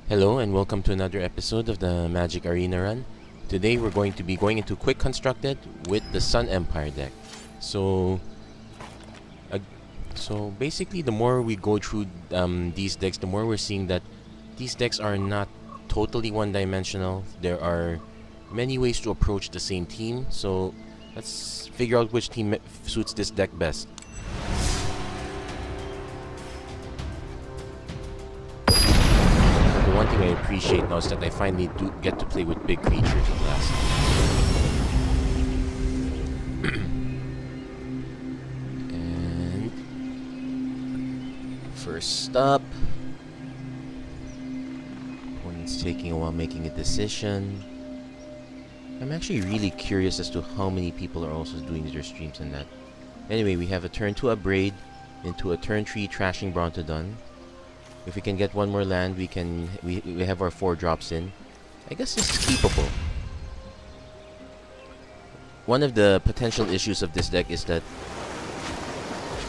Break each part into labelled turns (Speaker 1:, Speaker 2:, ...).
Speaker 1: Hello and welcome to another episode of the MTG Arena Run. Today we're going to be going into Quick Constructed with the Sun Empire deck. So basically the more we go through these decks, the more we're seeing that these decks are not totally one-dimensional. There are many ways to approach the same team, so let's figure out which team suits this deck best. One thing I appreciate now is that I finally do get to play with big creatures at last. And first up, opponent's taking a while making a decision. I'm actually really curious as to how many people are also doing their streams in that. Anyway, we have a turn 2 upgrade into a turn 3 trashing Brontodon. If we can get one more land, we have our 4 drops in. I guess this is keepable. One of the potential issues of this deck is that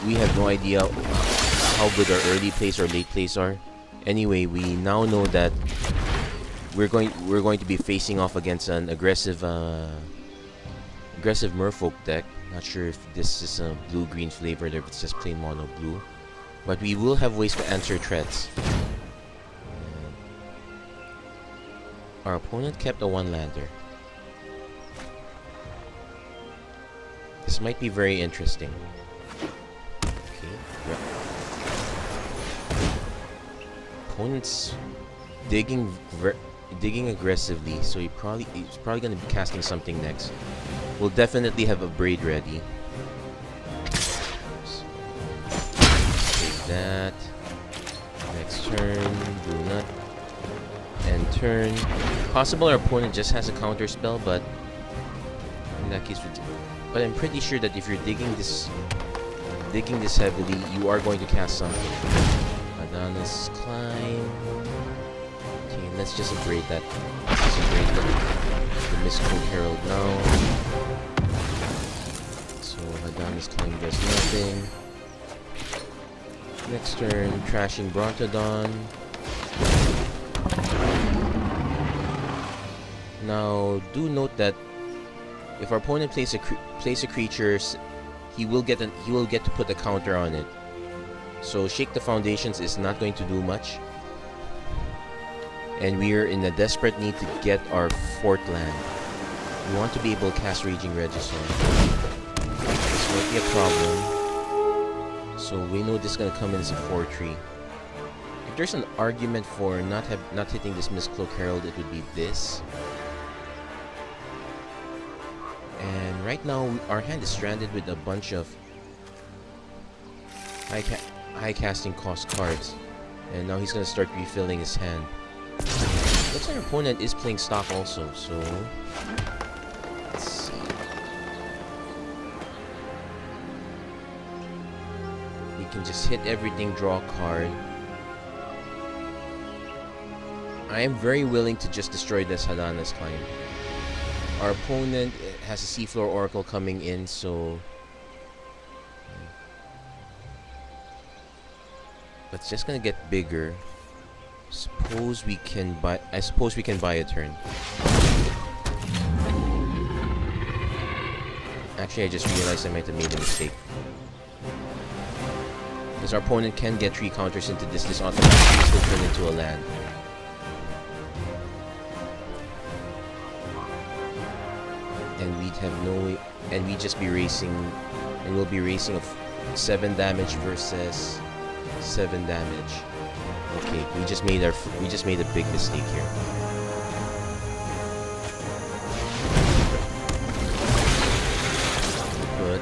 Speaker 1: we have no idea how good our early plays or late plays are. Anyway, we now know that we're going to be facing off against an aggressive Merfolk deck. Not sure if this is a blue-green flavored or if it's just plain mono blue. But we will have ways to answer threats. Our opponent kept a one-lander. This might be very interesting. Okay. Opponent's digging aggressively, so he's probably going to be casting something next. We'll definitely have a braid ready. That next turn, do not end turn. Possible our opponent just has a counter spell, but in that case, I'm pretty sure that if you're digging this heavily, you are going to cast something. Madonna's Climb. Okay, let's just upgrade that. Let's upgrade the Mystical Herald now. So Madonna's Climb does nothing. Next turn, trashing Brontodon. Now, do note that if our opponent plays a creature, he will get to put a counter on it. So Shake the Foundations is not going to do much, and we are in a desperate need to get our 4th land. We want to be able to cast Raging Regisaur. This might be a problem. So we know this is gonna come in as a 4-3. If there's an argument for not hitting this Mistcloak Herald, it would be this. And right now our hand is stranded with a bunch of high casting cost cards, and now he's gonna start refilling his hand. Looks like our opponent is playing stock also, so let's see. Can just hit everything, draw a card. I am very willing to just destroy this Hadana's Climb. Our opponent has a Seafloor Oracle coming in, so but it's just gonna get bigger. I suppose we can buy a turn. Actually, I just realized I might have made a mistake. Because our opponent can get 3 counters into this automatically still turn into a land. And we'd have no way, and we'd just be racing, and we'll be racing of 7 damage versus 7 damage. Okay, we just made a big mistake here. But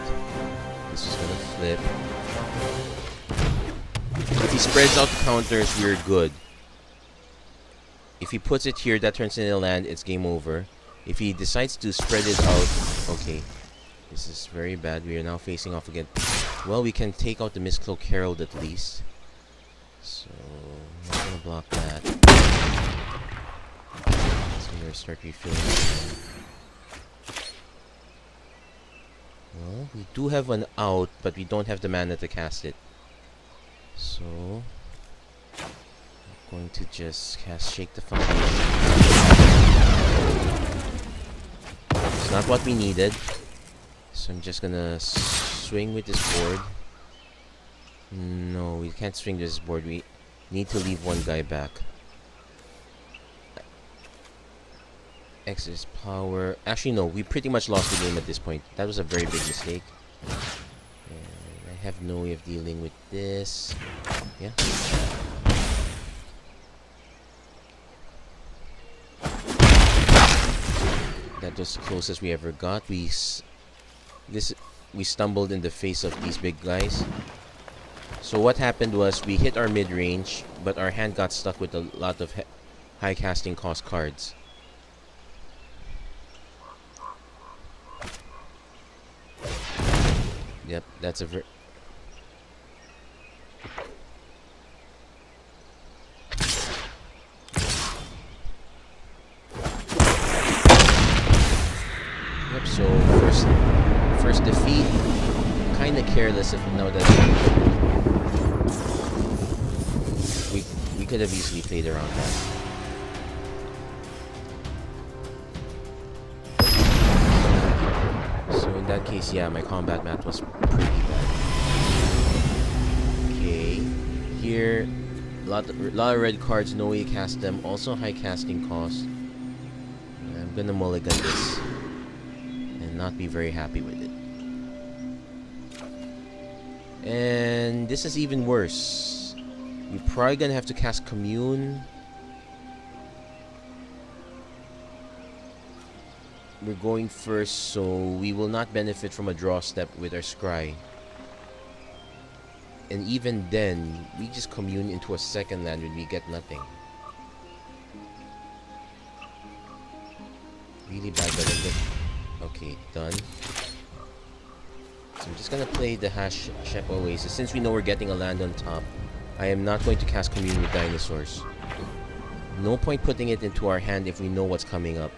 Speaker 1: this is gonna flip. If he spreads out the counters, we're good. If he puts it here, that turns into a land, it's game over. If he decides to spread it out, okay. This is very bad. We are now facing off again. Well, we can take out the Mistcloak Herald at least. So, I'm not gonna block that. So we're gonna start refilling. Well, we do have an out, but we don't have the mana to cast it. So, Going to just cast Shake the Foundation. It's not what we needed. So I'm just gonna swing with this board. No, we can't swing this board. We need to leave one guy back. X is power. Actually, no. We pretty much lost the game at this point. That was a very big mistake. And I have no way of dealing with this. Yeah. That was the closest we ever got. We stumbled in the face of these big guys. So what happened was we hit our mid-range, but our hand got stuck with a lot of high casting cost cards. Yep, that's a Yep, so first defeat. Kinda careless if now that we could have easily played around that. So in that case, yeah, my combat math was pretty bad. Okay, here, a lot of red cards, no way to cast them. Also high casting cost. I'm gonna mulligan this and not be very happy with it. And this is even worse. We're probably gonna have to cast Commune. We're going first, so we will not benefit from a draw step with our Scry. And even then, we just Commune into a second land and we get nothing. Really bad, but okay, done. So I'm just gonna play the Shep Oasis. Since we know we're getting a land on top, I am not going to cast Commune with Dinosaurs. No point putting it into our hand if we know what's coming up.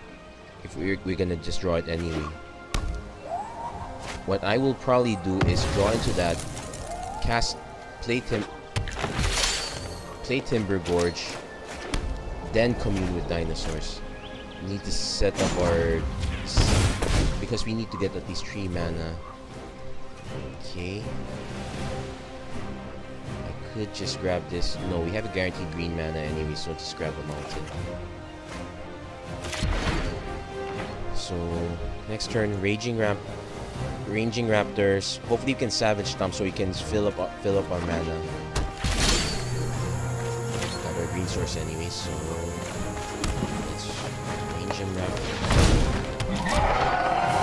Speaker 1: If we're gonna just draw it anyway. What I will probably do is draw into that, play Timber Gorge, then Commune with Dinosaurs. We need to set up our... because we need to get at least 3 mana. Okay. I could just grab this. No, we have a guaranteed green mana anyway, so just grab a mountain. So next turn, Raging Raptors. Hopefully we can Savage Stomp so we can fill up our mana. Got our green source anyway, so let's Raging Raptors.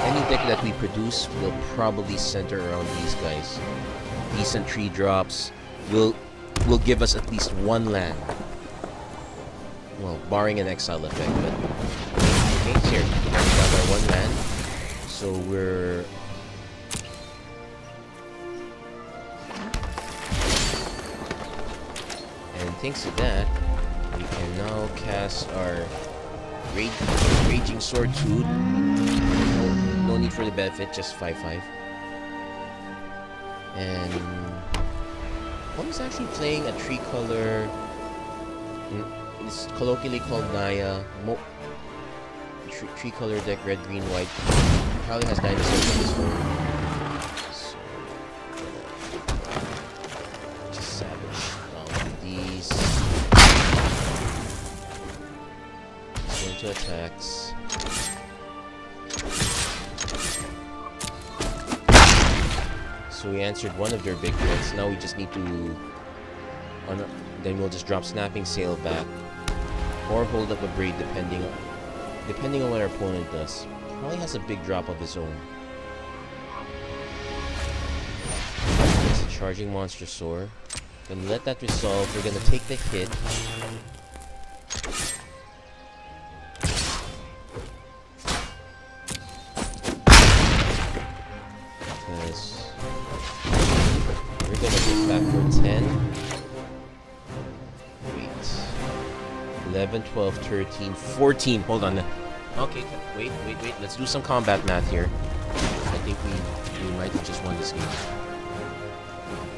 Speaker 1: Any deck that we produce will probably center around these guys. Decent 3 drops will give us at least 1 land. Well, barring an exile effect, but okay, here. We got our 1 land. So we're... and thanks to that, we can now cast our Raging Sword Tooth. No need for the benefit, just 5/5. And one is actually playing a 3-color. It's colloquially called Naya. 3-color deck, red, green, white. Probably has dinosaurs in this one. So, just Savage Stomp these. Just go into attacks. So we answered one of their big threats. Now we just need to... then we'll just drop Snapping Sail back. Or hold up a Braid depending on what our opponent does. Probably has a big drop of his own. It's a Charging Monstrosaur. Gonna let that resolve. We're gonna take the hit. We're gonna hit back for 10. Wait. 11, 12, 13, 14. Hold on. Okay, wait. Let's do some combat math here. I think we might have just won this game.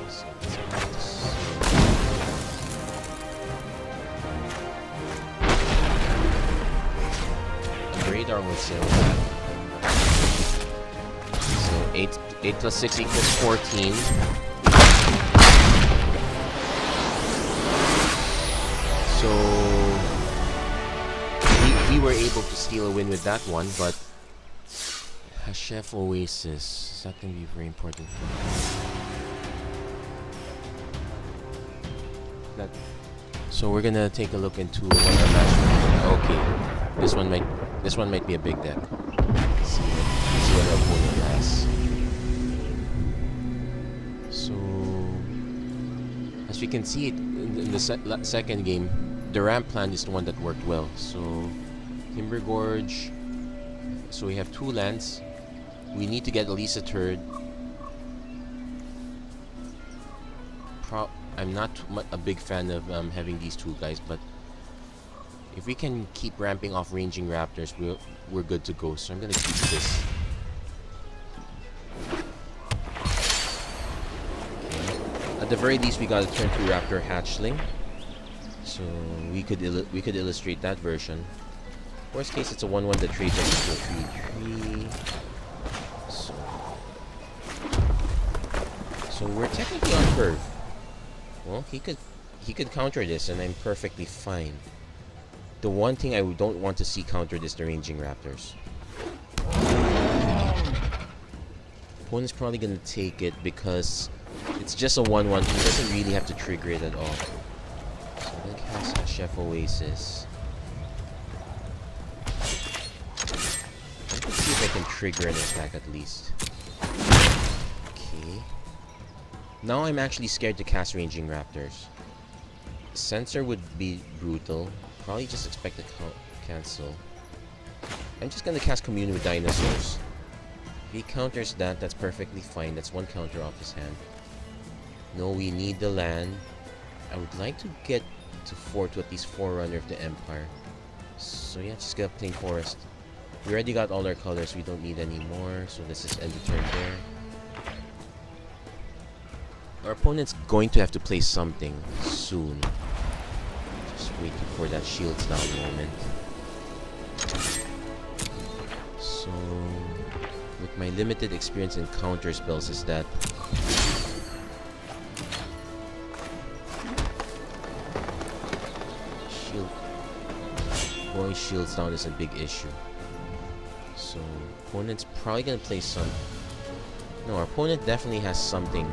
Speaker 1: So radar will say that. So 8 plus 6 equals 14. So we were able to steal a win with that one, but Chef Oasis, is that going to be very important? So we're gonna take a look into what our match. Okay, this one might be a big deck. Let's see what our opponent has. So as we can see, in the second game, the ramp plan is the one that worked well. So Timber Gorge. So we have 2 lands. We need to get at least a third. I'm not a big fan of having these 2 guys, but if we can keep ramping off ranging raptors, we're good to go. So I'm gonna keep this. Okay. At the very least, we got a turn 2 raptor hatchling, so we could illustrate that version. Worst case, it's a 1/1 that trades us into a 3/3. So we're technically on curve. Well, he could counter this, and I'm perfectly fine. The one thing I don't want to see countered is the ranging raptors. Opponent's probably gonna take it because it's just a 1/1. He doesn't really have to trigger it at all. So I'm gonna cast a Chef Oasis. Let's see if I can trigger an attack at least. Okay. Now I'm actually scared to cast ranging raptors. Sensor would be brutal. Probably just expect to cancel. I'm just gonna cast Commune with Dinosaurs. If he counters that, that's perfectly fine. That's 1 counter off his hand. No, we need the land. I would like to get to 4 to at least Forerunner of the Empire. So yeah, just get Plain Forest. We already got all our colors. We don't need any more. So let's just end the turn there. Our opponent's going to have to play something soon. Just waiting for that shields down moment. So, with my limited experience in counter spells, is that going shields down is a big issue. So, opponent's probably gonna play some. No, our opponent definitely has something.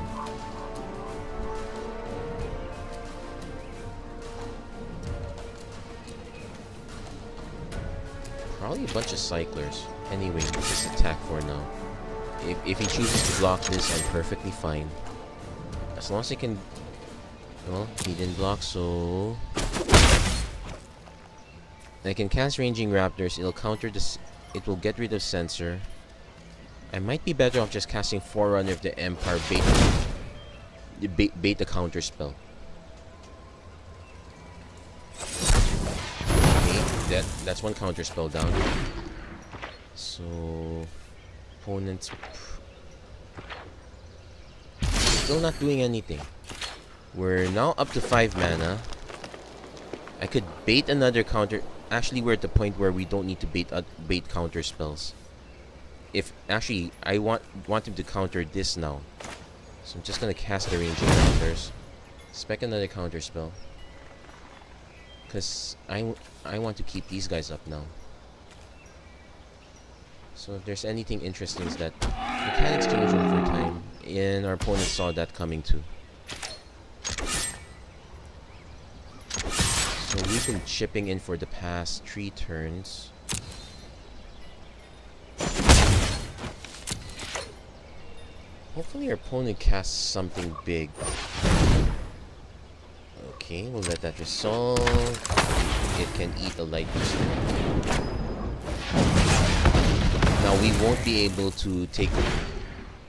Speaker 1: Probably a bunch of cyclers. Anyway, let's just attack for now. If he chooses to block this, I'm perfectly fine. As long as I can... Well, he didn't block, so... I can cast Ranging Raptors. It'll counter this. It will get rid of Sensor. I might be better off just casting Forerunner of the Empire, bait the counter spell. That's 1 counter spell down. So opponent's still not doing anything. We're now up to 5 mana. I could bait another counter. Actually, we're at the point where we don't need to bait counter spells. If actually I want him to counter this now, so I'm just gonna cast the ranging counters. Spec another counter spell. Because I want to keep these guys up now. So if there's anything interesting is that mechanics change over time, and our opponent saw that coming too. So we've been chipping in for the past 3 turns. Hopefully our opponent casts something big. Okay, we'll let that resolve. It can eat a light boost. Now we won't be able to take...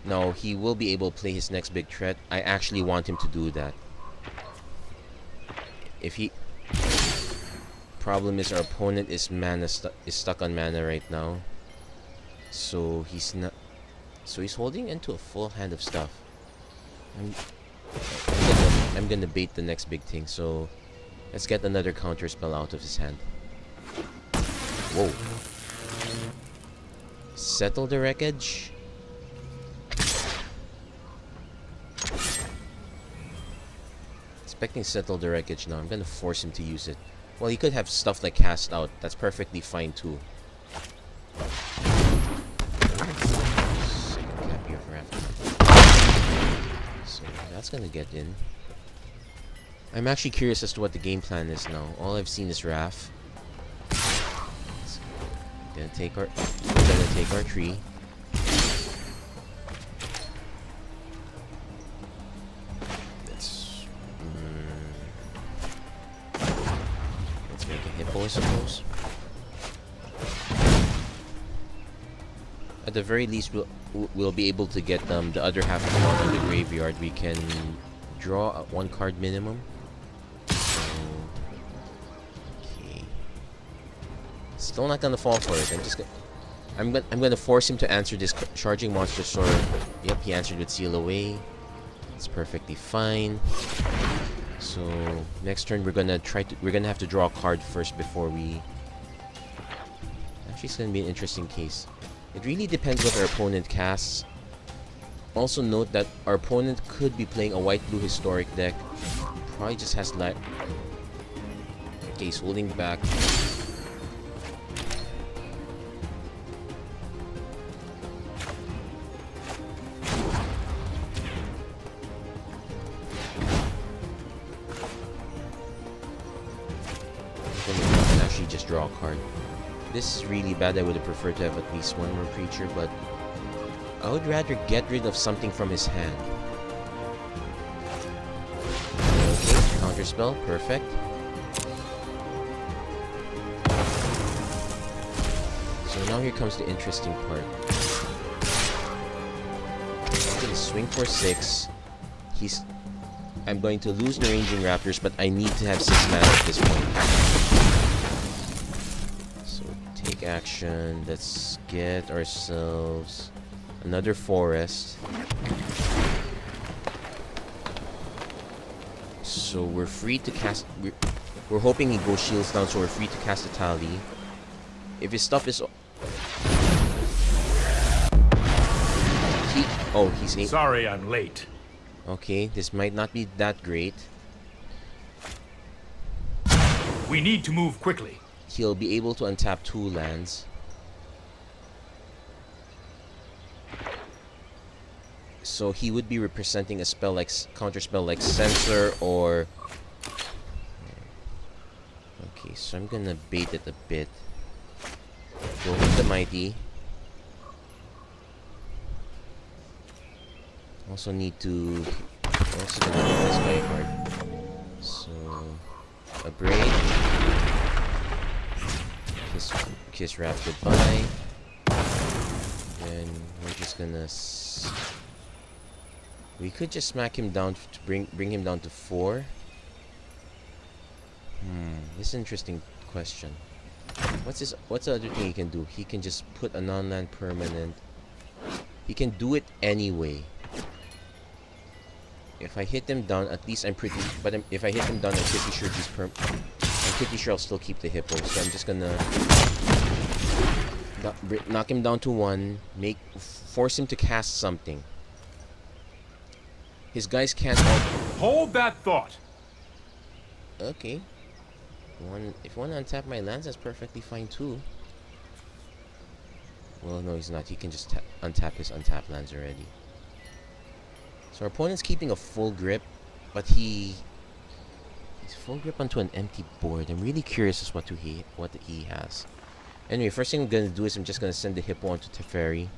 Speaker 1: No, he will be able to play his next big threat. I actually want him to do that. If he... Problem is our opponent is stuck on mana right now. So he's not... So he's holding into a full hand of stuff. I'm gonna bait the next big thing, so let's get another counter spell out of his hand. Whoa. Settle the wreckage. Expecting settle the wreckage now. I'm gonna force him to use it. Well, he could have stuff like cast out. That's perfectly fine too. So that's gonna get in. I'm actually curious as to what the game plan is now. All I've seen is Raf. We're gonna take our tree. Let's make a hippo, I suppose. At the very least, we'll be able to get the other half of the ball in the graveyard. We can draw at 1 card minimum. So, okay. Still not gonna fall for it. I'm gonna force him to answer this charging monster sword. Yep, he answered with Seal Away. It's perfectly fine. So next turn we're gonna have to draw a card first before we. Actually, it's gonna be an interesting case. It really depends what our opponent casts. Also note that our opponent could be playing a white-blue historic deck. Probably just has like. Okay, he's holding back. Actually, just draw a card. This is really bad. I would have preferred to have at least one more creature, but I would rather get rid of something from his hand. Okay, counterspell, perfect. So now here comes the interesting part. I'm gonna swing for 6. I'm going to lose the Ranging Raptors, but I need to have 6 mana at this point. Action. Let's get ourselves another forest. So we're free to cast. We're hoping he goes shields down, so we're free to cast a tally. If his stuff is, he's
Speaker 2: sorry, I'm late.
Speaker 1: Okay, this might not be that great.
Speaker 2: We need to move quickly.
Speaker 1: He'll be able to untap 2 lands. So he would be representing a spell like counterspell like Censor or. Okay, so I'm gonna bait it a bit. Go with the Mighty. Also need to. Also gonna get this guy card. So a break. Kiss Wrap goodbye. Then we're just gonna. We could just smack him down to bring him down to 4. This is an interesting question. What's the other thing he can do? He can just put a non-land permanent. He can do it anyway. If I hit him down, at least I'm pretty. But if I hit him down, I'm pretty sure he's I'm pretty sure I'll still keep the hippo. So I'm just gonna knock him down to 1. Force him to cast something. His guys can't all.
Speaker 2: Hold that thought.
Speaker 1: Okay. If you want to untap my lands, that's perfectly fine too. Well, no, he's not. He can just untap his untapped lands already. So our opponent's keeping a full grip, but he's full grip onto an empty board. I'm really curious as what he has. Anyway, first thing I'm gonna do is I'm just gonna send the hippo onto Teferi.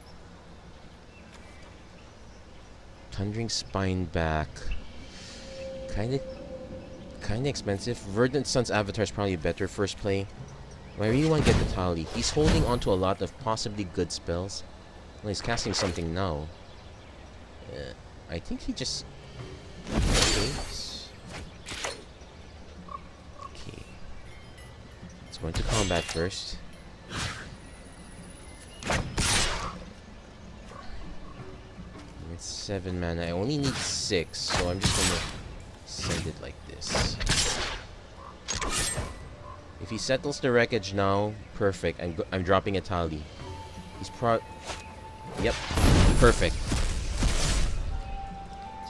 Speaker 1: Thundering Spine back. Kinda expensive. Verdant Sun's Avatar is probably a better first play. But I really want to get the tally. He's holding onto a lot of possibly good spells. Well, he's casting something now. I think he just. Okay. Okay. Let's go into combat first. It's 7 mana. I only need 6, so I'm just gonna send it like this. If he settles the wreckage now, perfect. I'm dropping a tally. He's Yep. Perfect.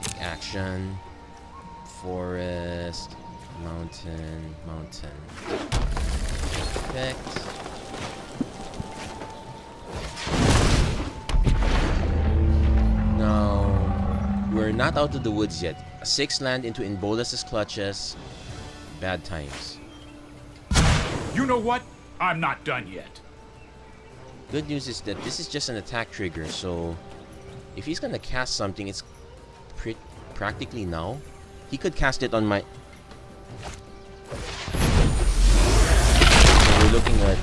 Speaker 1: Take action. Forest. Mountain. Mountain. Perfect. No. We're not out of the woods yet. A 6 land into Bolus's clutches. Bad times.
Speaker 2: You know what? I'm not done yet.
Speaker 1: Good news is that this is just an attack trigger, so if he's gonna cast something, it's practically now. He could cast it on my... So we're looking at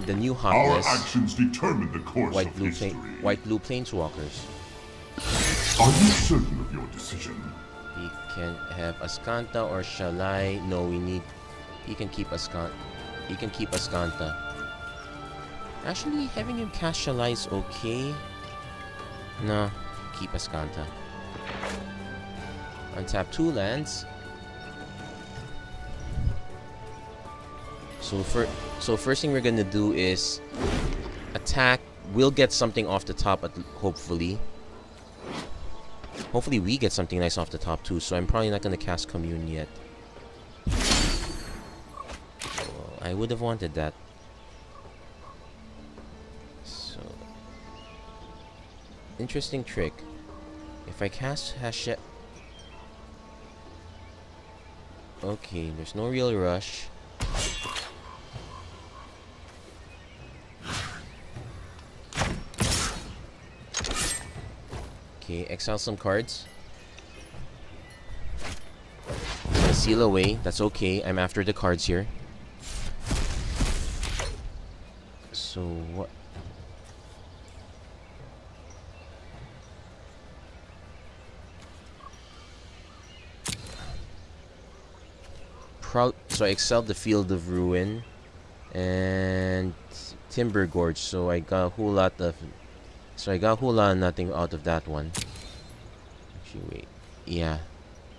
Speaker 1: the new hot
Speaker 3: Our
Speaker 1: list.
Speaker 3: actions determine the course of history.
Speaker 1: White-blue planeswalkers.
Speaker 3: Are you certain of your decision?
Speaker 1: He can have Ascanta or Shalai. No, we need... He can keep Ascanta. He can keep Ascanta. Actually, having him cast Shalai is okay. No, keep Ascanta. Untap 2 lands. So first thing we're gonna do is attack. We'll get something off the top, hopefully. Hopefully we get something nice off the top too. So I'm probably not gonna cast Commune yet. Well, I would have wanted that. So interesting trick. If I cast Hachette. Okay, there's no real rush. Okay, exile some cards. Seal away, that's okay. I'm after the cards here. So what? So I excelled the Field of Ruin and Timber Gorge, so I got a whole lot of... So I got a whole lot of nothing out of that one. Actually, wait. Yeah.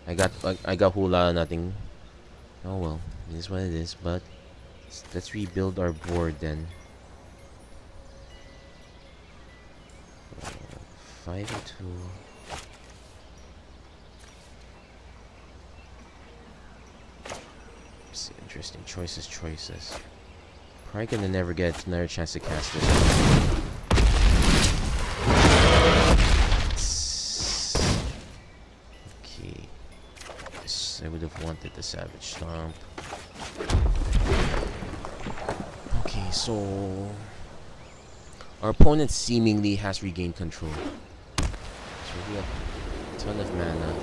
Speaker 1: I got a whole lot of nothing. Oh well. It is what it is, but... Let's rebuild our board then. 5 and 2... Interesting. Choices. Probably gonna never get another chance to cast this one. Okay. I would have wanted the Savage Stomp. Okay, so... Our opponent seemingly has regained control. So we have a ton of mana.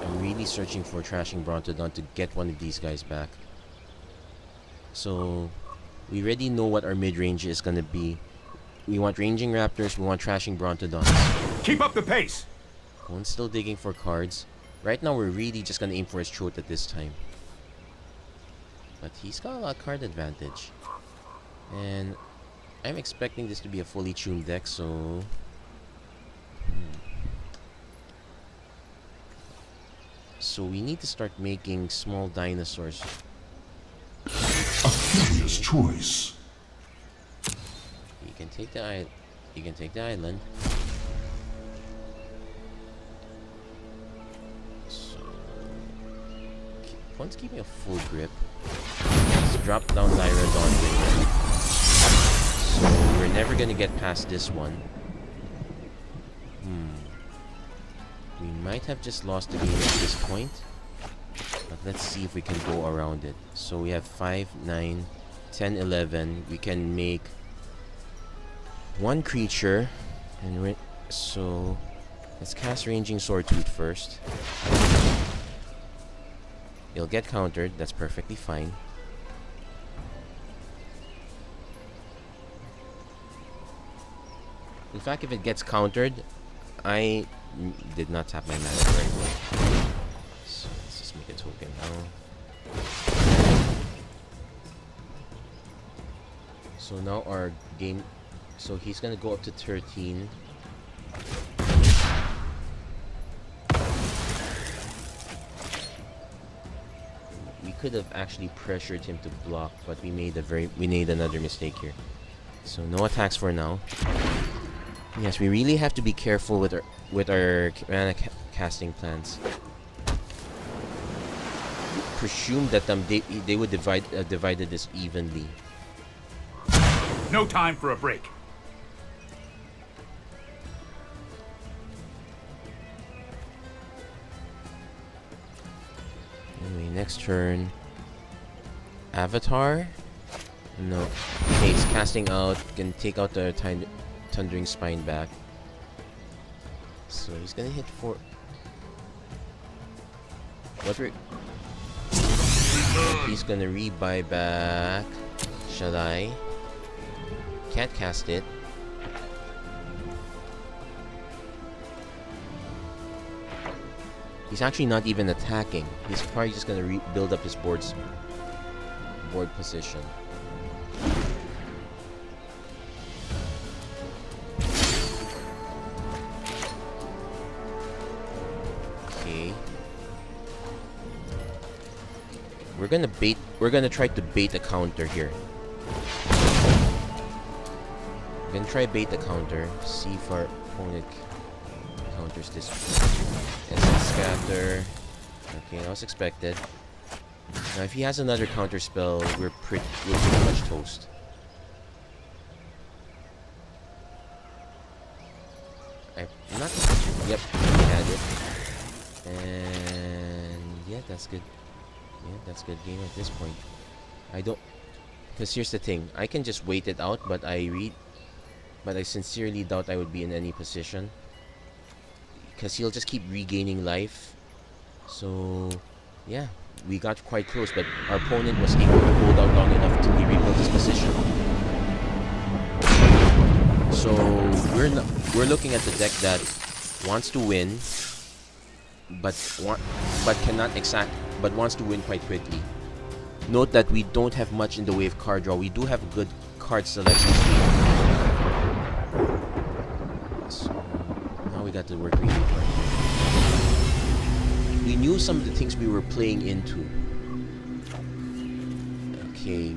Speaker 1: I'm really searching for Trashing Brontodon to get one of these guys back. So, we already know what our mid-range is gonna be. We want Ranging Raptors, we want Trashing Brontodons.
Speaker 2: Keep up the pace!
Speaker 1: One's still digging for cards. Right now, we're really just gonna aim for his throat at this time. But he's got a lot of card advantage. And I'm expecting this to be a fully tuned deck, so... So we need to start making small dinosaurs.
Speaker 3: A curious choice.
Speaker 1: You can take the island. You can take the island. So one's keeping a full grip. Let's drop down Lyrodon with it. So we're never gonna get past this one. We might have just lost the game at this point. But let's see if we can go around it. So we have 5, 9, 10, 11. We can make one creature. And so let's cast Ranging Swordtooth first. It'll get countered. That's perfectly fine. In fact, if it gets countered, I did not tap my mana correctly. So let's just make a token now. So now our game... So he's gonna go up to 13. We could have actually pressured him to block, but we made another mistake here. So no attacks for now. Yes, we really have to be careful with our mana casting plans. Presume that they would divided this evenly.
Speaker 2: No time for a break.
Speaker 1: Anyway, next turn. Avatar? No. Okay, he's casting out. Can take out the Thundering Spine back. So he's gonna hit for. What we're. He's gonna rebuy back. Shall I? Can't cast it. He's actually not even attacking. He's probably just gonna build up his board position. Okay. We're gonna try to bait a counter here. We're gonna try bait the counter. See if our opponent counters this. Essence Scatter. Okay, that was expected. Now, if he has another counter spell, we're pretty much toast. I'm not. Yep, he had it. And yeah, that's good. Yeah, that's good game at this point. I don't. Because here's the thing, I can just wait it out, but I sincerely doubt I would be in any position. Because he'll just keep regaining life. So, yeah, we got quite close, but our opponent was able to hold out long enough to rebuild his position. So, we're looking at the deck that wants to win, but wants to win quite quickly. Note that we don't have much in the way of card draw. We do have good card selection. So now we got to work really hard. We knew some of the things we were playing into. Okay,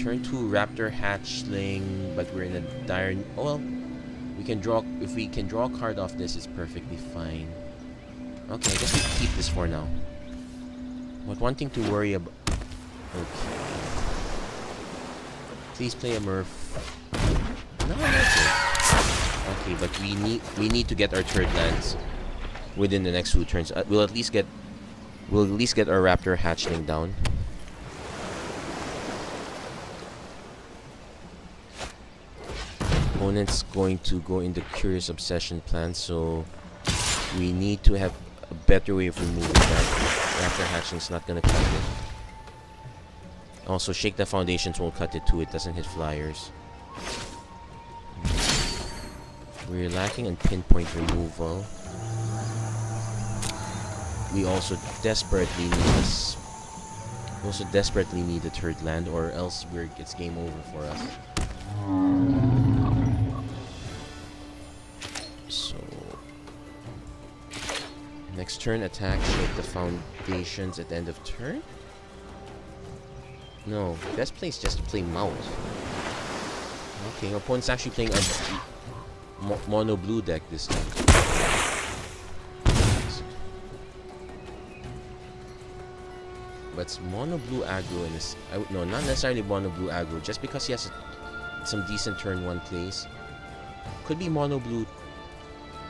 Speaker 1: turn 2 Raptor Hatchling, but we're in a dire. Oh well, we can draw. If we can draw a card off this, it's perfectly fine. Okay, I guess we can keep this for now. But one thing to worry about. Okay. Please play a Murph. No, okay, but we need to get our third lands within the next 2 turns. We'll at least get our Raptor Hatchling down. Opponent's going to go into Curious Obsession plan, so we need to have a better way of removing that. Raptor Hatchling's not gonna cut it. Also, Shake the Foundations won't cut it too. It doesn't hit flyers. We're lacking in pinpoint removal. We also desperately need this. We also desperately need a third land, or else it's game over for us. So next turn, attack, Shake the Foundations at the end of turn. No, best place just to play Mount. Okay, our opponent's actually playing a mono blue deck this time. But it's mono blue aggro in this. No, not necessarily mono blue aggro. Just because he has some decent turn 1 plays. Could be mono blue.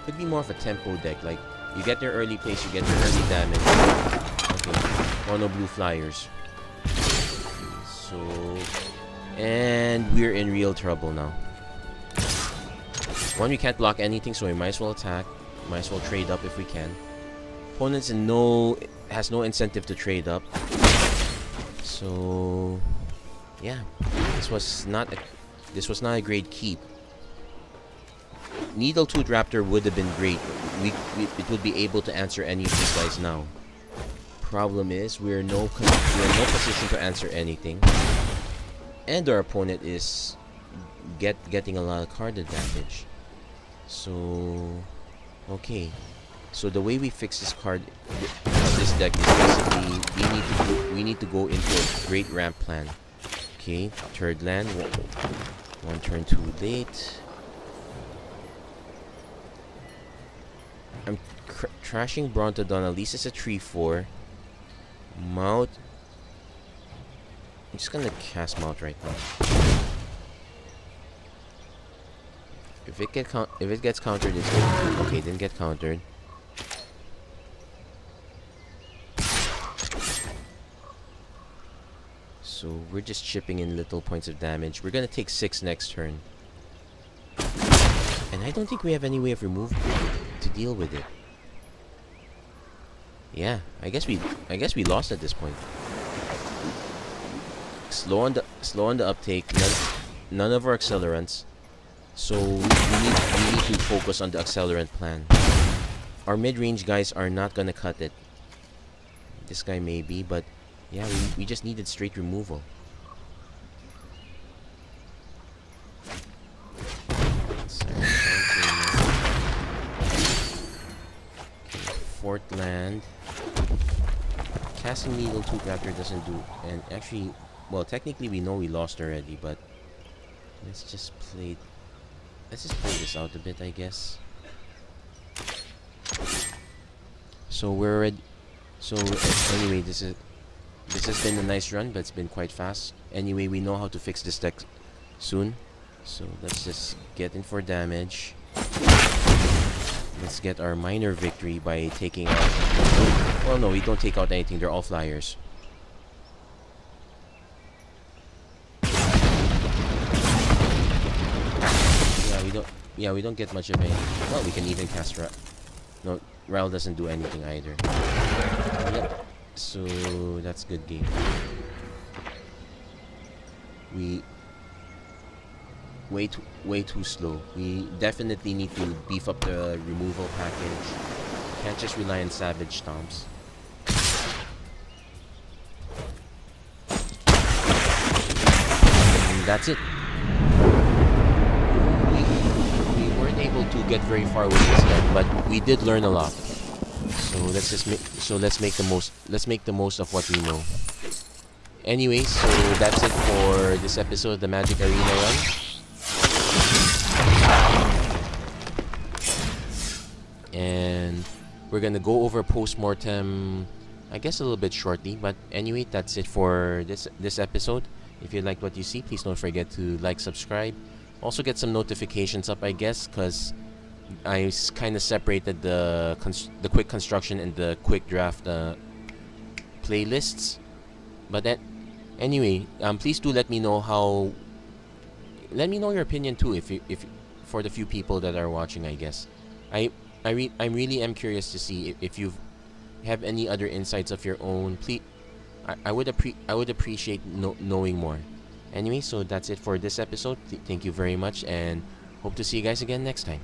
Speaker 1: Could be more of a tempo deck. Like, you get their early plays, you get their early damage. Okay, mono blue flyers. So, and we're in real trouble now. One, we can't block anything, so we might as well attack. Might as well trade up if we can. Opponent's has no incentive to trade up. So, yeah, this was not a great keep. Needletooth Raptor would have been great. It would be able to answer any of these guys now. Problem is, we're in no position to answer anything, and our opponent is getting a lot of card advantage. So, okay. So the way we fix this deck is basically we need to go into a great ramp plan. Okay, third land. One turn too late. I'm trashing Brontodon. At least it's a 3-4. Mount. I'm just gonna cast Mount right now. If it gets countered, it's good. Okay, didn't get countered. So we're just chipping in little points of damage. We're gonna take 6 next turn. And I don't think we have any way of removing to deal with it. Yeah, I guess we lost at this point. Slow on the uptake. None of our accelerants. So we need to focus on the accelerant plan. Our mid-range guys are not gonna cut it. This guy maybe, but yeah, we just needed straight removal. Fourth land. Casting Needle Tooth Raptor doesn't do, and actually, well, technically we know we lost already, but let's just play this out a bit, I guess. So we're ready. So anyway, this has been a nice run, but it's been quite fast. Anyway, we know how to fix this deck soon. So let's just get in for damage. Let's get our minor victory by taking out... Well, no, we don't take out anything. They're all flyers. Yeah, we don't get much of anything. Well, we can even cast Ral. No, Ral doesn't do anything either. Yep. So that's good game. We way too slow. We definitely need to beef up the removal package. Can't just rely on Savage Stomps. And that's it. We weren't able to get very far with this deck, but we did learn a lot. So let's make the most of what we know. Anyway, so that's it for this episode of the Magic Arena Run. And we're gonna go over postmortem, I guess a little bit shortly, but anyway, that's it for this episode. If you liked what you see, please don't forget to like, subscribe. Also get some notifications up, I guess, because I kind of separated the quick construction and the quick draft playlists. But that anyway, please do let me know your opinion too, if for the few people that are watching, I guess. I really am curious to see if you have any other insights of your own. Please, I would appreciate knowing more. Anyway, so that's it for this episode. Thank you very much, and hope to see you guys again next time.